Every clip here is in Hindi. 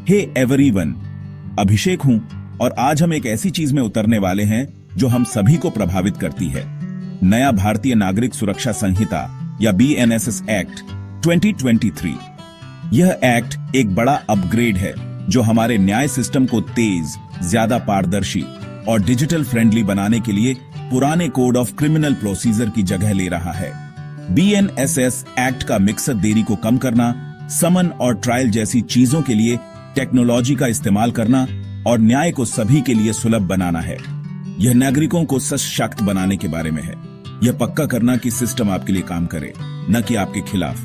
हे एवरीवन, अभिषेक हूं और आज हम एक ऐसी चीज में उतरने वाले हैं जो हम सभी को प्रभावित करती है। नया भारतीय नागरिक सुरक्षा संहिता या BNSS एक्ट 2023। यह एक्ट एक बड़ा अपग्रेड है जो हमारे न्याय सिस्टम को तेज, ज्यादा पारदर्शी और डिजिटल फ्रेंडली बनाने के लिए पुराने कोड ऑफ क्रिमिनल प्रोसीजर की जगह ले रहा है। BNSS एक्ट का मकसद देरी को कम करना, समन और ट्रायल जैसी चीजों के लिए टेक्नोलॉजी का इस्तेमाल करना और न्याय को सभी के लिए सुलभ बनाना है। यह नागरिकों को सशक्त बनाने के बारे में है। यह पक्का करना कि सिस्टम आपके लिए काम करे, न कि आपके खिलाफ।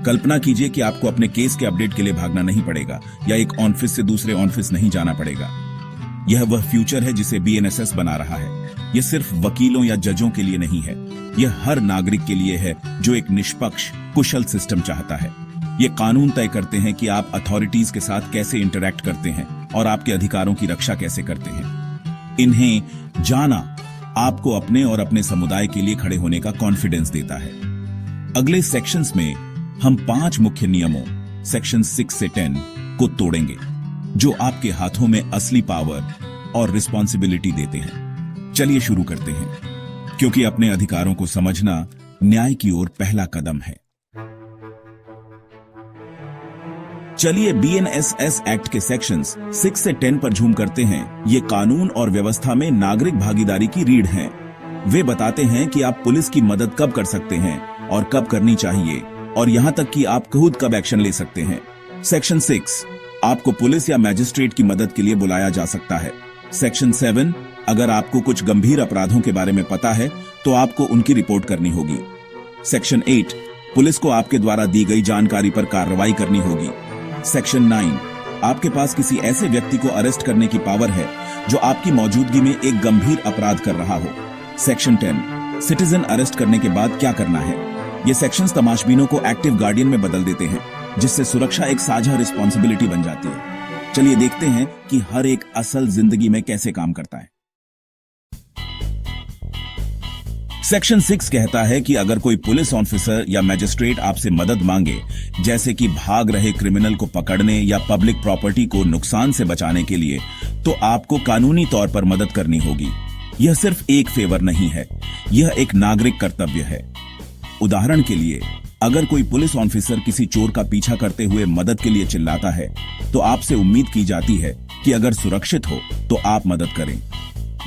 कल्पना कीजिए कि आपको अपने केस के अपडेट के लिए भागना नहीं पड़ेगा या एक ऑफिस से दूसरे ऑफिस नहीं जाना पड़ेगा। यह वह फ्यूचर है जिसे BNSS बना रहा है। यह सिर्फ वकीलों या जजों के लिए नहीं है, यह हर नागरिक के लिए है जो एक निष्पक्ष, कुशल सिस्टम चाहता है। ये कानून तय करते हैं कि आप अथॉरिटीज के साथ कैसे इंटरैक्ट करते हैं और आपके अधिकारों की रक्षा कैसे करते हैं। इन्हें जाना आपको अपने और अपने समुदाय के लिए खड़े होने का कॉन्फिडेंस देता है। अगले सेक्शंस में हम 5 मुख्य नियमों सेक्शन 6 से 10 को तोड़ेंगे जो आपके हाथों में असली पावर और रिस्पॉन्सिबिलिटी देते हैं। चलिए शुरू करते हैं, क्योंकि अपने अधिकारों को समझना न्याय की ओर पहला कदम है। चलिए BNSS एक्ट के सेक्शंस 6 से 10 पर झूम करते हैं। ये कानून और व्यवस्था में नागरिक भागीदारी की रीढ़ हैं। वे बताते हैं कि आप पुलिस की मदद कब कर सकते हैं और कब करनी चाहिए, और यहां तक कि आप खुद कब एक्शन ले सकते हैं। सेक्शन 6, आपको पुलिस या मैजिस्ट्रेट की मदद के लिए बुलाया जा सकता है। सेक्शन 7, अगर आपको कुछ गंभीर अपराधों के बारे में पता है तो आपको उनकी रिपोर्ट करनी होगी। सेक्शन 8, पुलिस को आपके द्वारा दी गई जानकारी पर कार्रवाई करनी होगी। सेक्शन 9, आपके पास किसी ऐसे व्यक्ति को अरेस्ट करने की पावर है जो आपकी मौजूदगी में एक गंभीर अपराध कर रहा हो। सेक्शन 10, सिटीजन अरेस्ट करने के बाद क्या करना है। ये सेक्शंस तमाशबीनों को एक्टिव गार्डियन में बदल देते हैं, जिससे सुरक्षा एक साझा रिस्पॉन्सिबिलिटी बन जाती है। चलिए देखते हैं कि हर एक असल जिंदगी में कैसे काम करता है। सेक्शन 6 कहता है कि अगर कोई पुलिस ऑफिसर या मैजिस्ट्रेट आपसे मदद मांगे, जैसे कि भाग रहे क्रिमिनल को पकड़ने या पब्लिक प्रॉपर्टी को नुकसान से बचाने के लिए, तो आपको कानूनी तौर पर मदद करनी होगी। यह सिर्फ एक फेवर नहीं है, यह एक नागरिक कर्तव्य है। उदाहरण के लिए, अगर कोई पुलिस ऑफिसर किसी चोर का पीछा करते हुए मदद के लिए चिल्लाता है, तो आपसे उम्मीद की जाती है कि अगर सुरक्षित हो तो आप मदद करें।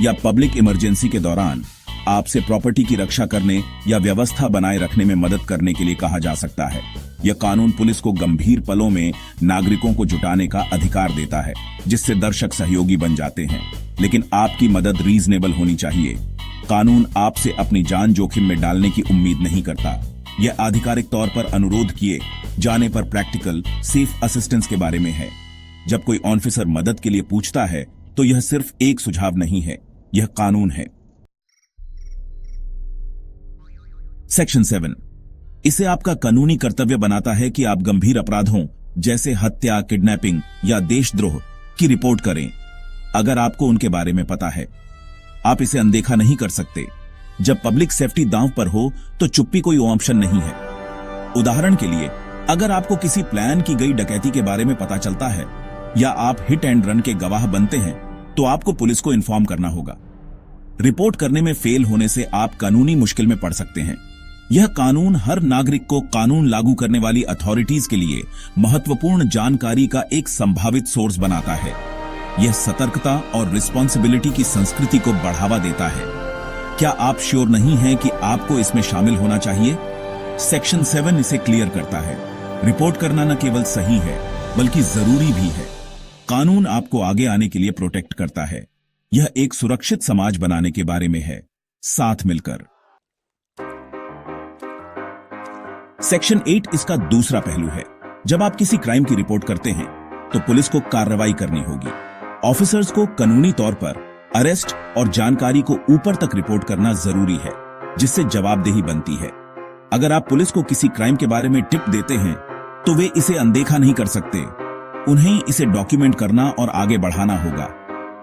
या पब्लिक इमरजेंसी के दौरान आपसे प्रॉपर्टी की रक्षा करने या व्यवस्था बनाए रखने में मदद करने के लिए कहा जा सकता है। यह कानून पुलिस को गंभीर पलों में नागरिकों को जुटाने का अधिकार देता है, जिससे दर्शक सहयोगी बन जाते हैं। लेकिन आपकी मदद रीजनेबल होनी चाहिए। कानून आपसे अपनी जान जोखिम में डालने की उम्मीद नहीं करता। यह आधिकारिक तौर पर अनुरोध किए जाने पर प्रैक्टिकल, सेफ असिस्टेंस के बारे में है। जब कोई ऑफिसर मदद के लिए पूछता है तो यह सिर्फ एक सुझाव नहीं है, यह कानून है। सेक्शन 7, इसे आपका कानूनी कर्तव्य बनाता है कि आप गंभीर अपराधों जैसे हत्या, किडनैपिंग या देशद्रोह की रिपोर्ट करें, अगर आपको उनके बारे में पता है। आप इसे अनदेखा नहीं कर सकते। जब पब्लिक सेफ्टी दांव पर हो तो चुप्पी कोई ऑप्शन नहीं है। उदाहरण के लिए, अगर आपको किसी प्लान की गई डकैती के बारे में पता चलता है या आप हिट एंड रन के गवाह बनते हैं, तो आपको पुलिस को इन्फॉर्म करना होगा। रिपोर्ट करने में फेल होने से आप कानूनी मुश्किल में पड़ सकते हैं। यह कानून हर नागरिक को कानून लागू करने वाली अथॉरिटीज के लिए महत्वपूर्ण जानकारी का एक संभावित सोर्स बनाता है। यह सतर्कता और रिस्पॉन्सिबिलिटी की संस्कृति को बढ़ावा देता है। क्या आप श्योर नहीं हैं कि आपको इसमें शामिल होना चाहिए? सेक्शन 7 इसे क्लियर करता है। रिपोर्ट करना न केवल सही है, बल्कि जरूरी भी है। कानून आपको आगे आने के लिए प्रोटेक्ट करता है। यह एक सुरक्षित समाज बनाने के बारे में है, साथ मिलकर। सेक्शन 8 इसका दूसरा पहलू है। जब आप किसी क्राइम की रिपोर्ट करते हैं तो पुलिस को कार्रवाई करनी होगी। ऑफिसर्स को कानूनी तौर पर अरेस्ट और जानकारी को ऊपर तक रिपोर्ट करना जरूरी है, जिससे जवाबदेही बनती है। अगर आप पुलिस को किसी क्राइम के बारे में टिप देते हैं तो वे इसे अनदेखा नहीं कर सकते। उन्हें इसे डॉक्यूमेंट करना और आगे बढ़ाना होगा।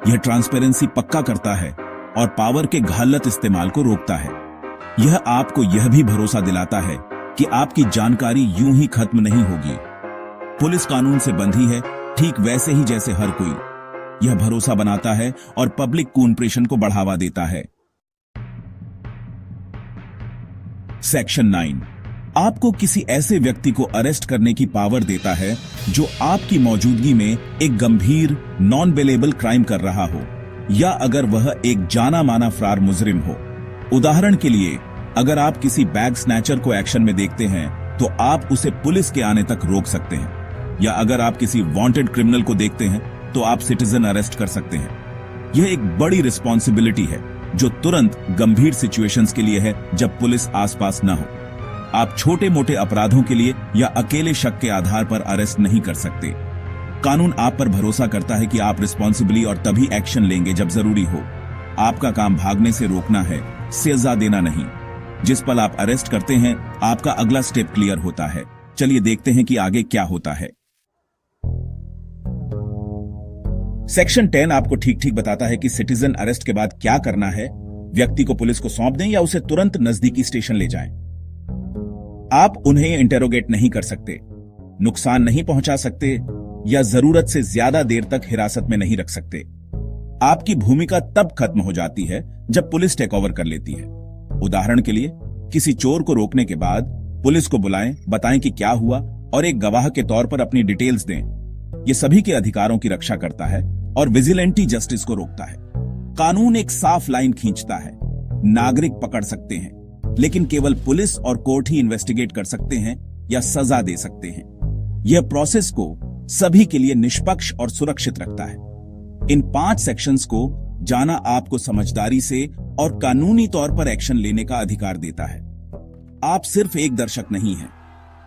यह ट्रांसपेरेंसी पक्का करता है और पावर के गलत इस्तेमाल को रोकता है। यह आपको यह भी भरोसा दिलाता है कि आपकी जानकारी यूं ही खत्म नहीं होगी। पुलिस कानून से बंधी है ठीक वैसे ही जैसे हर कोई। यह भरोसा बनाता है और पब्लिक कोऑपरेशन को बढ़ावा देता है। सेक्शन 9 आपको किसी ऐसे व्यक्ति को अरेस्ट करने की पावर देता है जो आपकी मौजूदगी में एक गंभीर नॉन बेलेबल क्राइम कर रहा हो, या अगर वह एक जाना माना फरार मुजरिम हो। उदाहरण के लिए, अगर आप किसी बैग स्नैचर को एक्शन में देखते हैं तो आप उसे पुलिस के आने तक रोक सकते हैं, या अगर आप किसी वांटेड क्रिमिनल को देखते हैं तो आप सिटीजन अरेस्ट कर सकते हैं। यह एक बड़ी रिस्पॉन्सिबिलिटी है जो तुरंत गंभीर सिचुएशंस के लिए है जब पुलिस आसपास न हो। आप छोटे मोटे अपराधों के लिए या अकेले शक के आधार पर अरेस्ट नहीं कर सकते। कानून आप पर भरोसा करता है कि आप रिस्पॉन्सिबली और तभी एक्शन लेंगे जब जरूरी हो। आपका काम भागने से रोकना है, सजा देना नहीं। जिस पल आप अरेस्ट करते हैं, आपका अगला स्टेप क्लियर होता है। चलिए देखते हैं कि आगे क्या होता है। सेक्शन 10 आपको ठीक ठीक बताता है कि सिटीजन अरेस्ट के बाद क्या करना है। व्यक्ति को पुलिस को सौंप दें या उसे तुरंत नजदीकी स्टेशन ले जाएं। आप उन्हें इंटेरोगेट नहीं कर सकते, नुकसान नहीं पहुंचा सकते या जरूरत से ज्यादा देर तक हिरासत में नहीं रख सकते। आपकी भूमिका तब खत्म हो जाती है जब पुलिस टेक ओवर कर लेती है। उदाहरण के लिए, किसी चोर को रोकने के बाद पुलिस को बुलाएं, बताएं कि क्या हुआ और एक गवाह के तौर पर अपनी डिटेल्स दें। यह सभी के अधिकारों की रक्षा करता है और विजिलेंटी जस्टिस को रोकता है। कानून एक साफ लाइन खींचता है। नागरिक पकड़ सकते हैं, लेकिन केवल पुलिस और कोर्ट ही इन्वेस्टिगेट कर सकते हैं या सजा दे सकते हैं। यह प्रोसेस को सभी के लिए निष्पक्ष और सुरक्षित रखता है। इन 5 सेक्शंस को जाना आपको समझदारी से और कानूनी तौर पर एक्शन लेने का अधिकार देता है। आप सिर्फ एक दर्शक नहीं हैं,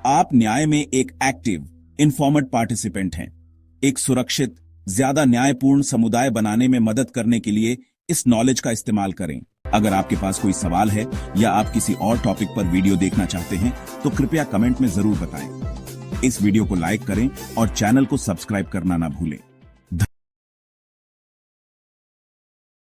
आप न्याय में एक एक्टिव, इन्फॉर्मड पार्टिसिपेंट हैं। एक सुरक्षित, ज्यादा न्यायपूर्ण समुदाय बनाने में मदद करने के लिए इस नॉलेज का इस्तेमाल करें। अगर आपके पास कोई सवाल है या आप किसी और टॉपिक पर वीडियो देखना चाहते हैं तो कृपया कमेंट में जरूर बताएं। इस वीडियो को लाइक करें और चैनल को सब्सक्राइब करना ना भूलें।